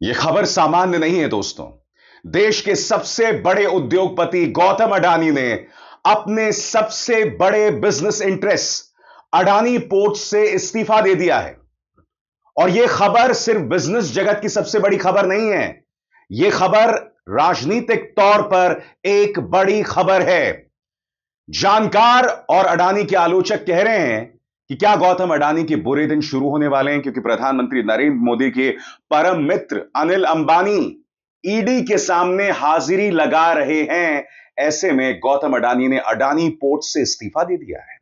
यह खबर सामान्य नहीं है दोस्तों। देश के सबसे बड़े उद्योगपति गौतम अडानी ने अपने सबसे बड़े बिजनेस इंटरेस्ट अडानी पोर्ट से इस्तीफा दे दिया है। और यह खबर सिर्फ बिजनेस जगत की सबसे बड़ी खबर नहीं है, यह खबर राजनीतिक तौर पर एक बड़ी खबर है। जानकार और अडानी के आलोचक कह रहे हैं कि क्या गौतम अडानी के बुरे दिन शुरू होने वाले हैं, क्योंकि प्रधानमंत्री नरेंद्र मोदी के परम मित्र अनिल अंबानी ईडी के सामने हाजिरी लगा रहे हैं। ऐसे में गौतम अडानी ने अडानी पोर्ट से इस्तीफा दे दिया है।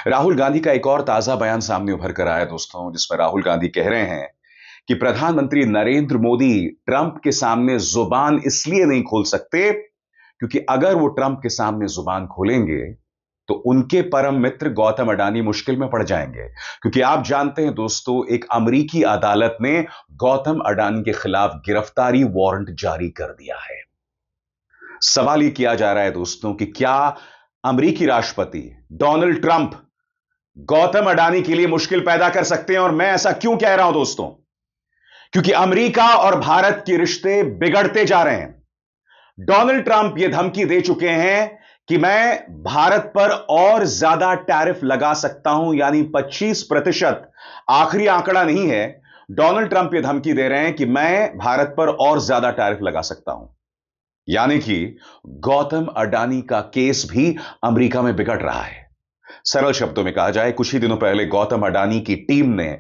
राहुल गांधी का एक और ताजा बयान सामने उभर कर आया दोस्तों, जिसमें राहुल गांधी कह रहे हैं कि प्रधानमंत्री नरेंद्र मोदी ट्रंप के सामने जुबान इसलिए नहीं खोल सकते क्योंकि अगर वो ट्रंप के सामने जुबान खोलेंगे तो उनके परम मित्र गौतम अडानी मुश्किल में पड़ जाएंगे। क्योंकि आप जानते हैं दोस्तों, एक अमेरिकी अदालत ने गौतम अडानी के खिलाफ गिरफ्तारी वारंट जारी कर दिया है। सवाल यह किया जा रहा है दोस्तों कि क्या अमेरिकी राष्ट्रपति डोनाल्ड ट्रंप गौतम अडानी के लिए मुश्किल पैदा कर सकते हैं। और मैं ऐसा क्यों कह रहा हूं दोस्तों, क्योंकि अमेरिका और भारत के रिश्ते बिगड़ते जा रहे हैं। डोनाल्ड ट्रंप यह धमकी दे चुके हैं कि मैं भारत पर और ज्यादा टैरिफ लगा सकता हूं, यानी 25%। आखिरी आंकड़ा नहीं है। डोनाल्ड ट्रंप यह धमकी दे रहे हैं कि मैं भारत पर और ज्यादा टैरिफ लगा सकता हूं, यानी कि गौतम अडानी का केस भी अमेरिका में बिगड़ रहा है। सरल शब्दों में कहा जाए, कुछ ही दिनों पहले गौतम अडानी की टीम ने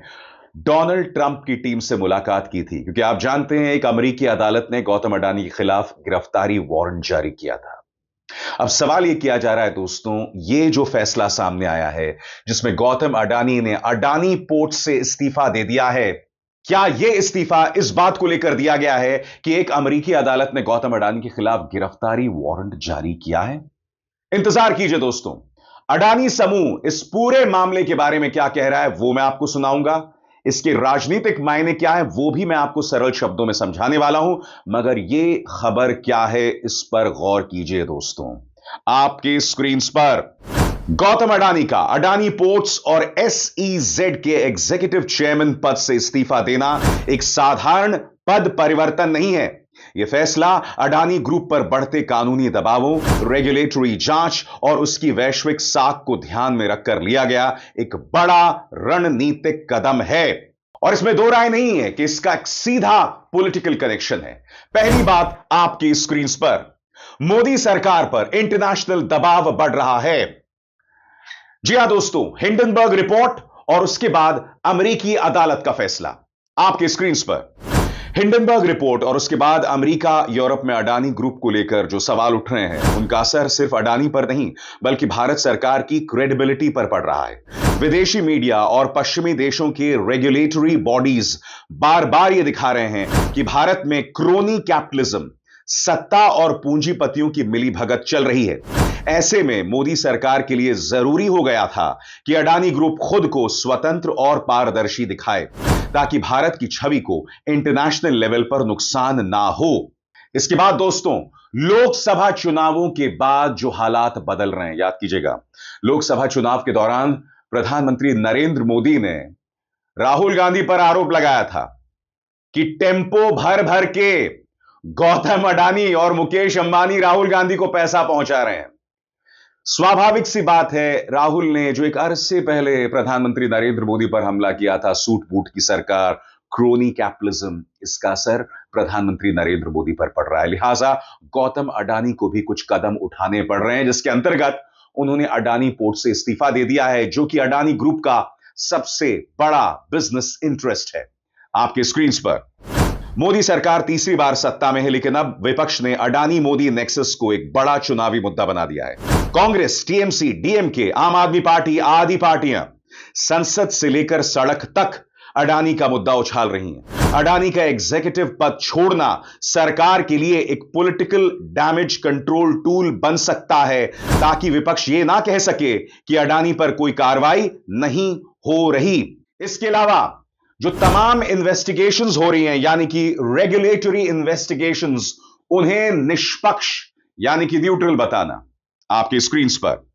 डोनाल्ड ट्रंप की टीम से मुलाकात की थी, क्योंकि आप जानते हैं एक अमेरिकी अदालत ने गौतम अडानी के खिलाफ गिरफ्तारी वारंट जारी किया था। अब सवाल यह किया जा रहा है दोस्तों, यह जो फैसला सामने आया है जिसमें गौतम अडानी ने अडानी पोर्ट से इस्तीफा दे दिया है, क्या यह इस्तीफा इस बात को लेकर दिया गया है कि एक अमेरिकी अदालत ने गौतम अडानी के खिलाफ गिरफ्तारी वारंट जारी किया है? इंतजार कीजिए दोस्तों, अडानी समूह इस पूरे मामले के बारे में क्या कह रहा है वो मैं आपको सुनाऊंगा। इसके राजनीतिक मायने क्या है वो भी मैं आपको सरल शब्दों में समझाने वाला हूं, मगर यह खबर क्या है इस पर गौर कीजिए दोस्तों। आपके स्क्रीन पर गौतम अडानी का अडानी पोर्ट्स और एसईजेड के एग्जीक्यूटिव चेयरमैन पद से इस्तीफा देना एक साधारण पद परिवर्तन नहीं है। यह फैसला अडानी ग्रुप पर बढ़ते कानूनी दबावों, रेगुलेटरी जांच और उसकी वैश्विक साख को ध्यान में रखकर लिया गया एक बड़ा रणनीतिक कदम है। और इसमें दो राय नहीं है कि इसका एक सीधा पॉलिटिकल कनेक्शन है। पहली बात, आपकी स्क्रीन पर मोदी सरकार पर इंटरनेशनल दबाव बढ़ रहा है। जी हां दोस्तों, हिंडनबर्ग रिपोर्ट और उसके बाद अमेरिकी अदालत का फैसला। आपके स्क्रीन पर हिंडनबर्ग रिपोर्ट और उसके बाद अमेरिका यूरोप में अडानी ग्रुप को लेकर जो सवाल उठ रहे हैं, उनका असर सिर्फ अडानी पर नहीं बल्कि भारत सरकार की क्रेडिबिलिटी पर पड़ रहा है। विदेशी मीडिया और पश्चिमी देशों के रेगुलेटरी बॉडीज बार बार यह दिखा रहे हैं कि भारत में क्रोनी कैपिटलिज्म, सत्ता और पूंजीपतियों की मिलीभगत चल रही है। ऐसे में मोदी सरकार के लिए जरूरी हो गया था कि अडानी ग्रुप खुद को स्वतंत्र और पारदर्शी दिखाए, ताकि भारत की छवि को इंटरनेशनल लेवल पर नुकसान ना हो। इसके बाद दोस्तों, लोकसभा चुनावों के बाद जो हालात बदल रहे हैं, याद कीजिएगा, लोकसभा चुनाव के दौरान प्रधानमंत्री नरेंद्र मोदी ने राहुल गांधी पर आरोप लगाया था कि टेम्पो भर भर के गौतम अडानी और मुकेश अंबानी राहुल गांधी को पैसा पहुंचा रहे हैं। स्वाभाविक सी बात है, राहुल ने जो एक अरसे पहले प्रधानमंत्री नरेंद्र मोदी पर हमला किया था, सूट बूट की सरकार, क्रोनी कैपिटलिज्म, इसका असर प्रधानमंत्री नरेंद्र मोदी पर पड़ रहा है। लिहाजा गौतम अडानी को भी कुछ कदम उठाने पड़ रहे हैं, जिसके अंतर्गत उन्होंने अडानी पोर्ट से इस्तीफा दे दिया है, जो कि अडानी ग्रुप का सबसे बड़ा बिजनेस इंटरेस्ट है। आपके स्क्रीन पर मोदी सरकार तीसरी बार सत्ता में है, लेकिन अब विपक्ष ने अडानी मोदी नेक्सस को एक बड़ा चुनावी मुद्दा बना दिया है। कांग्रेस, टीएमसी, डीएमके, आम आदमी पार्टी आदि पार्टियां संसद से लेकर सड़क तक अडानी का मुद्दा उछाल रही हैं। अडानी का एग्जीक्यूटिव पद छोड़ना सरकार के लिए एक पॉलिटिकल डैमेज कंट्रोल टूल बन सकता है, ताकि विपक्ष यह ना कह सके कि अडानी पर कोई कार्रवाई नहीं हो रही। इसके अलावा जो तमाम इन्वेस्टिगेशंस हो रही हैं, यानी कि रेगुलेटरी इन्वेस्टिगेशंस, उन्हें निष्पक्ष यानी कि न्यूट्रल बताना। आपकी स्क्रीन पर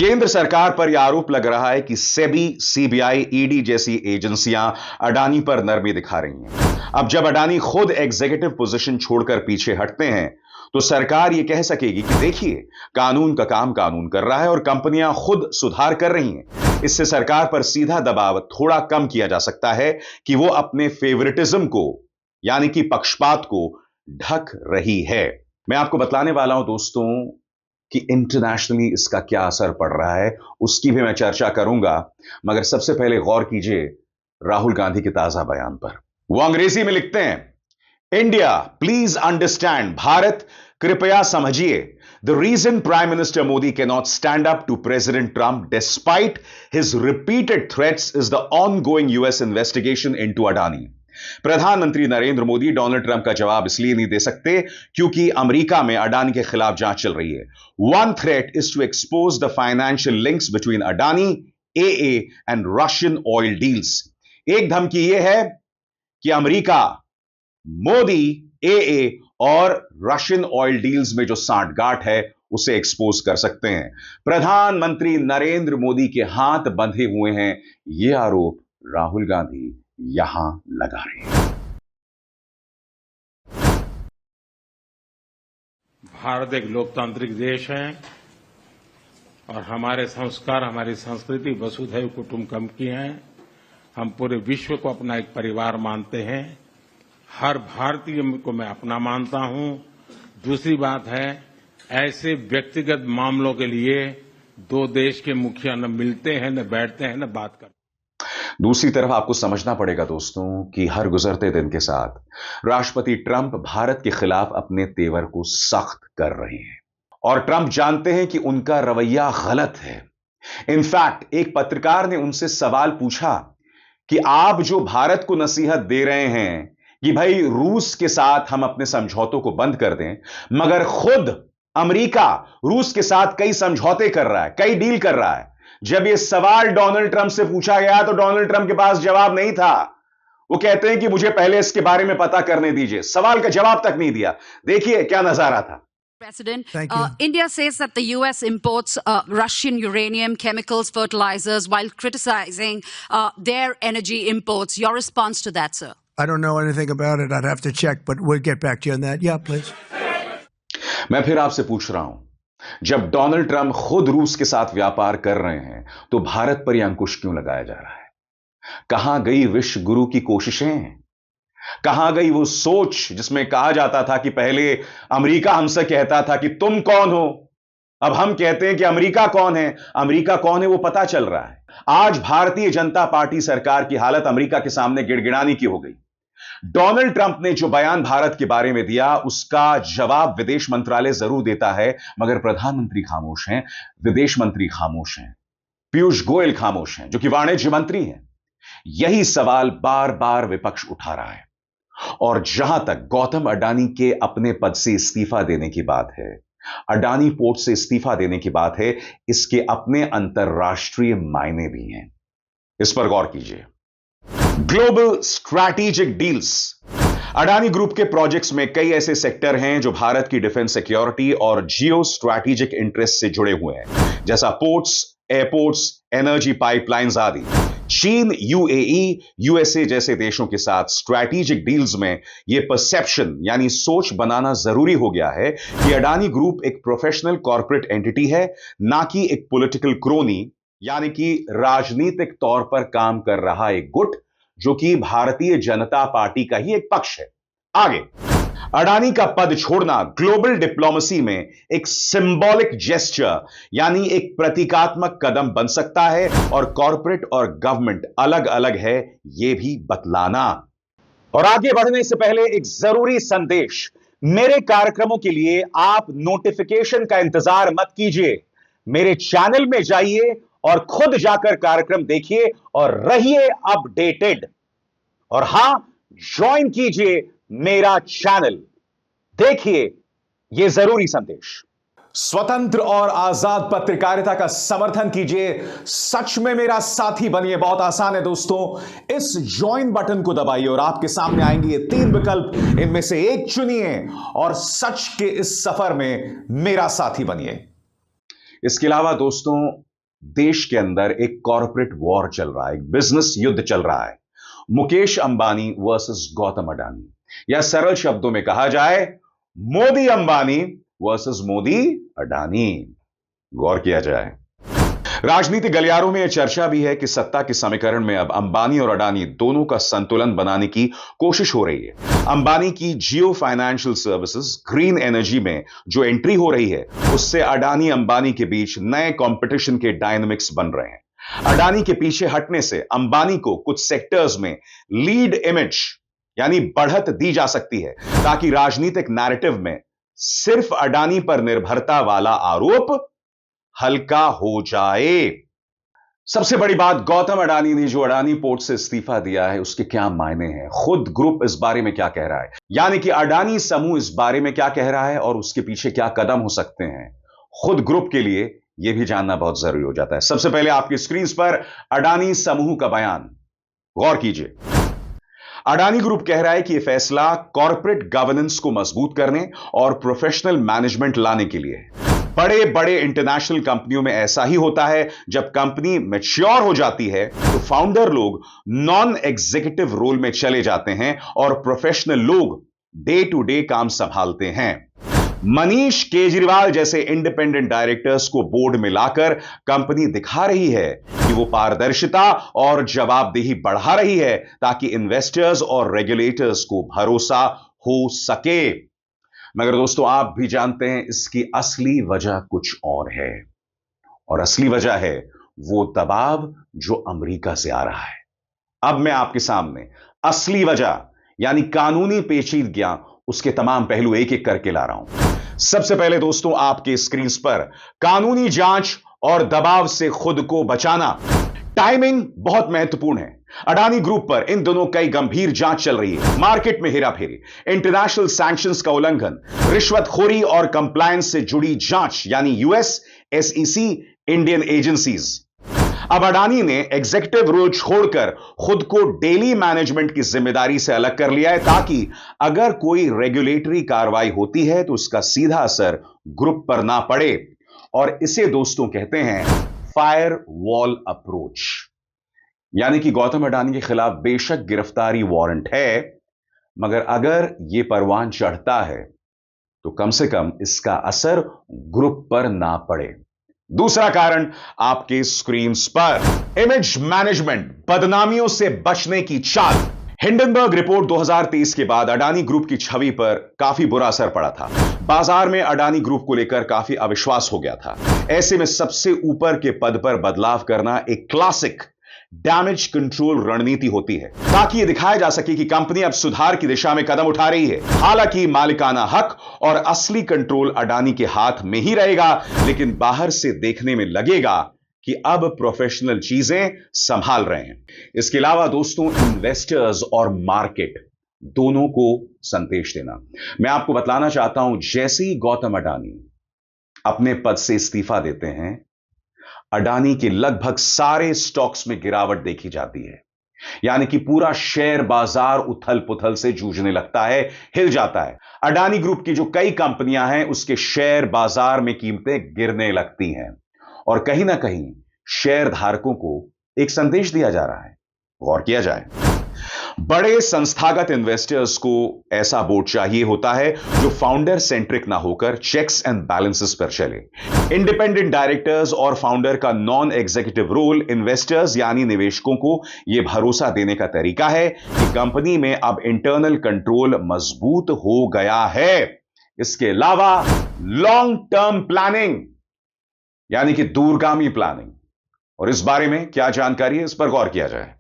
केंद्र सरकार पर यह आरोप लग रहा है कि सेबी, सीबीआई, ईडी जैसी एजेंसियां अडानी पर नरमी दिखा रही हैं। अब जब अडानी खुद एग्जीक्यूटिव पोजीशन छोड़कर पीछे हटते हैं तो सरकार यह कह सकेगी कि देखिए, कानून का काम कानून कर रहा है और कंपनियां खुद सुधार कर रही हैं। इससे सरकार पर सीधा दबाव थोड़ा कम किया जा सकता है कि वो अपने फेवरेटिज्म को, यानी कि पक्षपात को ढक रही है। मैं आपको बतलाने वाला हूं दोस्तों कि इंटरनेशनली इसका क्या असर पड़ रहा है, उसकी भी मैं चर्चा करूंगा। मगर सबसे पहले गौर कीजिए राहुल गांधी के ताजा बयान पर। वो अंग्रेजी में लिखते हैं, इंडिया प्लीज अंडरस्टैंड, भारत कृपया समझिए, the reason prime minister Modi can not stand up to president Trump despite his repeated threats is the ongoing US investigation into Adani. प्रधानमंत्री नरेंद्र मोदी डोनाल्ड ट्रंप का जवाब इसलिए नहीं दे सकते क्योंकि अमेरिका में अडानी के खिलाफ जांच चल रही है। One threat is to expose the financial links between Adani, AA and Russian oil deals. एक धमकी यह है कि अमेरिका, मोदी, एए और रशियन ऑयल डील्स में जो सांठगांठ है उसे एक्सपोज कर सकते हैं। प्रधानमंत्री नरेंद्र मोदी के हाथ बंधे हुए हैं, यह आरोप राहुल गांधी यहां लगा रहे हैं। भारत एक लोकतांत्रिक देश है और हमारे संस्कार, हमारी संस्कृति वसुधैव कुटुंबकम की है। हम पूरे विश्व को अपना एक परिवार मानते हैं। हर भारतीय को मैं अपना मानता हूं। दूसरी बात है, ऐसे व्यक्तिगत मामलों के लिए दो देश के मुखिया न मिलते हैं, न बैठते हैं, न बात करते हैं। दूसरी तरफ आपको समझना पड़ेगा दोस्तों कि हर गुजरते दिन के साथ राष्ट्रपति ट्रंप भारत के खिलाफ अपने तेवर को सख्त कर रहे हैं और ट्रंप जानते हैं कि उनका रवैया गलत है। इनफैक्ट एक पत्रकार ने उनसे सवाल पूछा कि आप जो भारत को नसीहत दे रहे हैं कि भाई रूस के साथ हम अपने समझौतों को बंद कर दें, मगर खुद अमेरिका रूस के साथ कई समझौते कर रहा है, कई डील कर रहा है। जब यह सवाल डोनाल्ड ट्रंप से पूछा गया तो डोनाल्ड ट्रंप के पास जवाब नहीं था। वो कहते हैं कि मुझे पहले इसके बारे में पता करने दीजिए। सवाल का जवाब तक नहीं दिया। देखिए क्या नजारा था। President, India says that the U.S. imports Russian uranium, chemicals, fertilizers, while criticizing their energy imports. Your response to that, sir? I don't know anything about it. I'd have to check, but we'll get back to you on that. Yeah, please. मैं फिर आपसे पूछ रहा हूं, जब Donald Trump खुद रूस के साथ व्यापार कर रहे हैं तो भारत पर यह अंकुश क्यों लगाया जा रहा है? कहां गई विश्व गुरु की कोशिशें? कहां गई वो सोच जिसमें कहा जाता था कि पहले अमेरिका हमसे कहता था कि तुम कौन हो, अब हम कहते हैं कि अमेरिका कौन है। अमेरिका कौन है वो पता चल रहा है। आज भारतीय जनता पार्टी सरकार की हालत अमेरिका के सामने गिड़गिड़ाने की हो गई। डोनाल्ड ट्रंप ने जो बयान भारत के बारे में दिया उसका जवाब विदेश मंत्रालय जरूर देता है, मगर प्रधानमंत्री खामोश हैं, विदेश मंत्री खामोश हैं, पीयूष गोयल खामोश हैं जो कि वाणिज्य मंत्री हैं। यही सवाल बार बार विपक्ष उठा रहा है। और जहां तक गौतम अडानी के अपने पद से इस्तीफा देने की बात है, अडानी पोर्ट से इस्तीफा देने की बात है, इसके अपने अंतरराष्ट्रीय मायने भी हैं। इस पर गौर कीजिए। Global strategic deals. Adani group के प्रोजेक्ट्स में कई ऐसे सेक्टर हैं जो भारत की डिफेंस सिक्योरिटी और जियो स्ट्रैटेजिक इंटरेस्ट से जुड़े हुए हैं, जैसा पोर्ट्स, एयरपोर्ट्स, एनर्जी पाइपलाइंस आदि। चीन, यूएई, यूएसए जैसे देशों के साथ स्ट्रैटेजिक डील्स में यह परसेप्शन यानी सोच बनाना जरूरी हो गया है कि अडानी ग्रुप एक प्रोफेशनल कॉर्पोरेट एंटिटी है, ना कि एक पॉलिटिकल क्रोनी यानी कि राजनीतिक तौर पर काम कर रहा एक गुट जो कि भारतीय जनता पार्टी का ही एक पक्ष है। आगे, अडानी का पद छोड़ना ग्लोबल डिप्लोमेसी में एक सिंबॉलिक जेस्चर यानी एक प्रतीकात्मक कदम बन सकता है और कॉर्पोरेट और गवर्नमेंट अलग अलग है यह भी बतलाना। और आगे बढ़ने से पहले एक जरूरी संदेश, मेरे कार्यक्रमों के लिए आप नोटिफिकेशन का इंतजार मत कीजिए, मेरे चैनल में जाइए और खुद जाकर कार्यक्रम देखिए और रहिए अपडेटेड। और हां, ज्वाइन कीजिए मेरा चैनल, देखिए यह जरूरी संदेश। स्वतंत्र और आजाद पत्रकारिता का समर्थन कीजिए, सच में मेरा साथी बनिए। बहुत आसान है दोस्तों, इस ज्वाइन बटन को दबाइए और आपके सामने आएंगे ये 3 विकल्प, इनमें से एक चुनिए और सच के इस सफर में मेरा साथी बनिए। इसके अलावा दोस्तों, देश के अंदर एक कॉरपोरेट वॉर चल रहा है, एक बिजनेस युद्ध चल रहा है, मुकेश अंबानी वर्सेस गौतम अडानी, या सरल शब्दों में कहा जाए मोदी अंबानी वर्सेस मोदी अडानी। गौर किया जाए, राजनीतिक गलियारों में यह चर्चा भी है कि सत्ता के समीकरण में अब अंबानी और अडानी दोनों का संतुलन बनाने की कोशिश हो रही है। अंबानी की जियो फाइनेंशियल सर्विसेज, ग्रीन एनर्जी में जो एंट्री हो रही है, उससे अडानी अंबानी के बीच नए कंपटीशन के डायनामिक्स बन रहे हैं। अडानी के पीछे हटने से अंबानी को कुछ सेक्टर्स में लीड इमेज यानी बढ़त दी जा सकती है, ताकि राजनीतिक नैरेटिव में सिर्फ अडानी पर निर्भरता वाला आरोप हल्का हो जाए। सबसे बड़ी बात, गौतम अडानी ने जो अडानी पोर्ट से इस्तीफा दिया है, उसके क्या मायने हैं, खुद ग्रुप इस बारे में क्या कह रहा है, यानी कि अडानी समूह इस बारे में क्या कह रहा है और उसके पीछे क्या कदम हो सकते हैं, खुद ग्रुप के लिए यह भी जानना बहुत जरूरी हो जाता है। सबसे पहले आपकी स्क्रीन पर अडानी समूह का बयान गौर कीजिए। अडानी ग्रुप कह रहा है कि यह फैसला कॉर्पोरेट गवर्नेंस को मजबूत करने और प्रोफेशनल मैनेजमेंट लाने के लिए है। बड़े बड़े इंटरनेशनल कंपनियों में ऐसा ही होता है, जब कंपनी मैच्योर हो जाती है तो फाउंडर लोग नॉन एग्जीक्यूटिव रोल में चले जाते हैं और प्रोफेशनल लोग डे टू डे काम संभालते हैं। मनीष केजरीवाल जैसे इंडिपेंडेंट डायरेक्टर्स को बोर्ड में लाकर कंपनी दिखा रही है कि वो पारदर्शिता और जवाबदेही बढ़ा रही है, ताकि इन्वेस्टर्स और रेगुलेटर्स को भरोसा हो सके। मगर दोस्तों, आप भी जानते हैं इसकी असली वजह कुछ और है, और असली वजह है वो दबाव जो अमेरिका से आ रहा है। अब मैं आपके सामने असली वजह यानी कानूनी पेचीदगियां, उसके तमाम पहलू एक एक करके ला रहा हूं। सबसे पहले दोस्तों, आपके स्क्रीन पर कानूनी जांच और दबाव से खुद को बचाना। टाइमिंग बहुत महत्वपूर्ण है। अडानी ग्रुप पर इन दोनों कई गंभीर जांच चल रही है। मार्केट में हेराफेरी, इंटरनेशनल सैंक्शंस का उल्लंघन, रिश्वतखोरी और कंप्लायंस से जुड़ी जांच यानी यूएस, एसईसी, इंडियन एजेंसीज। अब अडानी ने एग्जीक्यूटिव रोल छोड़कर खुद को डेली मैनेजमेंट की जिम्मेदारी से अलग कर लिया है, ताकि अगर कोई रेगुलेटरी कार्रवाई होती है तो उसका सीधा असर ग्रुप पर ना पड़े। और इसे दोस्तों कहते हैं फायर वॉल अप्रोच, यानी कि गौतम अडानी के खिलाफ बेशक गिरफ्तारी वारंट है, मगर अगर यह परवान चढ़ता है तो कम से कम इसका असर ग्रुप पर ना पड़े। दूसरा कारण आपके स्क्रीन पर, इमेज मैनेजमेंट, बदनामियों से बचने की चाल। हिंडनबर्ग रिपोर्ट 2023 के बाद अडानी ग्रुप की छवि पर काफी बुरा असर पड़ा था। बाजार में अडानी ग्रुप को लेकर काफी अविश्वास हो गया था। ऐसे में सबसे ऊपर के पद पर बदलाव करना एक क्लासिक डैमेज कंट्रोल रणनीति होती है, ताकि यह दिखाया जा सके कि कंपनी अब सुधार की दिशा में कदम उठा रही है। हालांकि मालिकाना हक और असली कंट्रोल अडानी के हाथ में ही रहेगा, लेकिन बाहर से देखने में लगेगा कि अब प्रोफेशनल चीजें संभाल रहे हैं। इसके अलावा दोस्तों, इन्वेस्टर्स और मार्केट दोनों को संदेश देना। मैं आपको बतलाना चाहता हूं, जैसे ही गौतम अडानी अपने पद से इस्तीफा देते हैं, अडानी के लगभग सारे स्टॉक्स में गिरावट देखी जाती है, यानी कि पूरा शेयर बाजार उथल पुथल से जूझने लगता है, हिल जाता है। अडानी ग्रुप की जो कई कंपनियां हैं, उसके शेयर बाजार में कीमतें गिरने लगती हैं, और कहीं ना कहीं शेयर धारकों को एक संदेश दिया जा रहा है। गौर किया जाए, बड़े संस्थागत इन्वेस्टर्स को ऐसा बोर्ड चाहिए होता है जो फाउंडर सेंट्रिक ना होकर चेक्स एंड बैलेंसेस पर चले। इंडिपेंडेंट डायरेक्टर्स और फाउंडर का नॉन एग्जीक्यूटिव रोल इन्वेस्टर्स यानी निवेशकों को यह भरोसा देने का तरीका है कि कंपनी में अब इंटरनल कंट्रोल मजबूत हो गया है। इसके अलावा लॉन्ग टर्म प्लानिंग यानी कि दूरगामी प्लानिंग, और इस बारे में क्या जानकारी है, इस पर गौर किया जाए।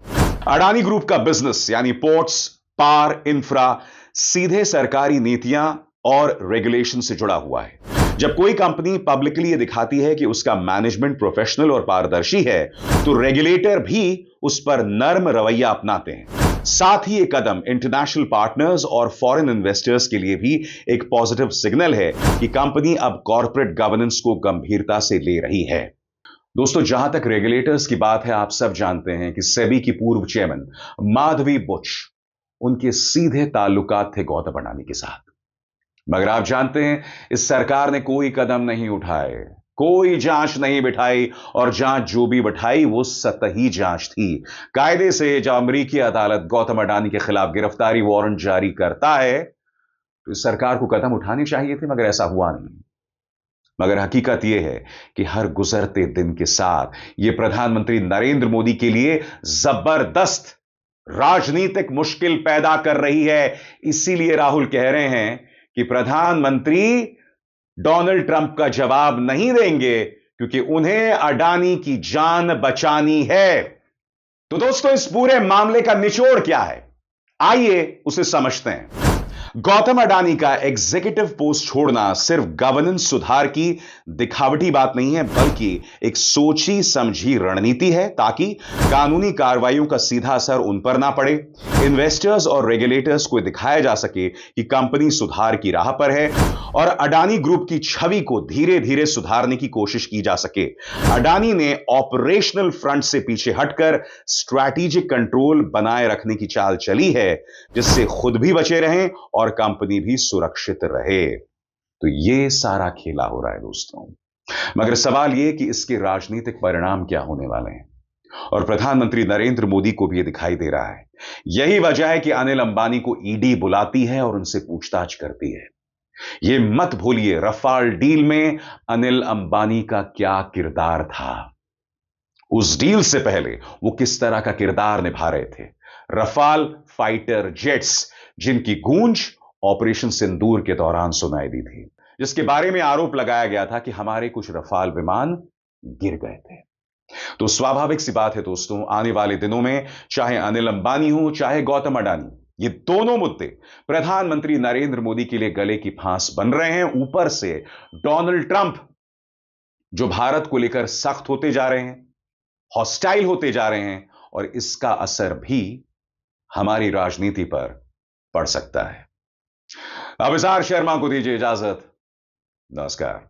अडानी ग्रुप का बिजनेस यानी पोर्ट्स, पावर, इंफ्रा सीधे सरकारी नीतियां और रेगुलेशन से जुड़ा हुआ है। जब कोई कंपनी पब्लिकली यह दिखाती है कि उसका मैनेजमेंट प्रोफेशनल और पारदर्शी है, तो रेगुलेटर भी उस पर नर्म रवैया अपनाते हैं। साथ ही यह कदम इंटरनेशनल पार्टनर्स और फॉरेन इन्वेस्टर्स के लिए भी एक पॉजिटिव सिग्नल है कि कंपनी अब कॉर्पोरेट गवर्नेंस को गंभीरता से ले रही है। दोस्तों, जहां तक रेगुलेटर्स की बात है, आप सब जानते हैं कि सेबी की पूर्व चेयरमैन माधवी बुच, उनके सीधे ताल्लुकात थे गौतम अडानी के साथ। मगर आप जानते हैं, इस सरकार ने कोई कदम नहीं उठाए। कोई जांच नहीं बिठाई, और जांच जो भी बिठाई वो सतही जांच थी। कायदे से जब अमेरिकी अदालत गौतम अडानी के खिलाफ गिरफ्तारी वारंट जारी करता है तो इस सरकार को कदम उठाने चाहिए थे, मगर ऐसा हुआ नहीं। मगर हकीकत यह है कि हर गुजरते दिन के साथ यह प्रधानमंत्री नरेंद्र मोदी के लिए जबरदस्त राजनीतिक मुश्किल पैदा कर रही है। इसीलिए राहुल कह रहे हैं कि प्रधानमंत्री डोनाल्ड ट्रंप का जवाब नहीं देंगे, क्योंकि उन्हें अडानी की जान बचानी है। तो दोस्तों, इस पूरे मामले का निचोड़ क्या है, आइए उसे समझते हैं। गौतम अडानी का एग्जीक्यूटिव पोस्ट छोड़ना सिर्फ गवर्नेंस सुधार की दिखावटी बात नहीं है, बल्कि एक सोची समझी रणनीति है, ताकि कानूनी कार्रवाइयों का सीधा असर उन पर ना पड़े। इन्वेस्टर्स और रेगुलेटर्स को दिखाया जा सके कि कंपनी सुधार की राह पर है, और अडानी ग्रुप की छवि को धीरे धीरे सुधारने की कोशिश की जा सके। अडानी ने ऑपरेशनल फ्रंट से पीछे हटकर स्ट्रैटेजिक कंट्रोल बनाए रखने की चाल चली है, जिससे खुद भी बचे रहें और कंपनी भी सुरक्षित रहे। तो यह सारा खेला हो रहा है दोस्तों। मगर सवाल यह कि इसके राजनीतिक परिणाम क्या होने वाले हैं, और प्रधानमंत्री नरेंद्र मोदी को भी यह दिखाई दे रहा है। यही वजह है कि अनिल अंबानी को ईडी बुलाती है और उनसे पूछताछ करती है। यह मत भूलिए, रफाल डील में अनिल अंबानी का क्या किरदार था। उस डील से पहले वो किस तरह का किरदार निभा रहे थे। रफाल फाइटर जेट्स, जिनकी गूंज ऑपरेशन सिंदूर के दौरान सुनाई दी थी, जिसके बारे में आरोप लगाया गया था कि हमारे कुछ रफाल विमान गिर गए थे। तो स्वाभाविक सी बात है दोस्तों, आने वाले दिनों में चाहे अनिल अंबानी हो चाहे गौतम अडानी, ये दोनों मुद्दे प्रधानमंत्री नरेंद्र मोदी के लिए गले की फांस बन रहे हैं। ऊपर से डोनाल्ड ट्रंप, जो भारत को लेकर सख्त होते जा रहे हैं, हॉस्टाइल होते जा रहे हैं, और इसका असर भी हमारी राजनीति पर पड़ सकता है। अभिसार शर्मा को दीजिए इजाजत। नमस्कार।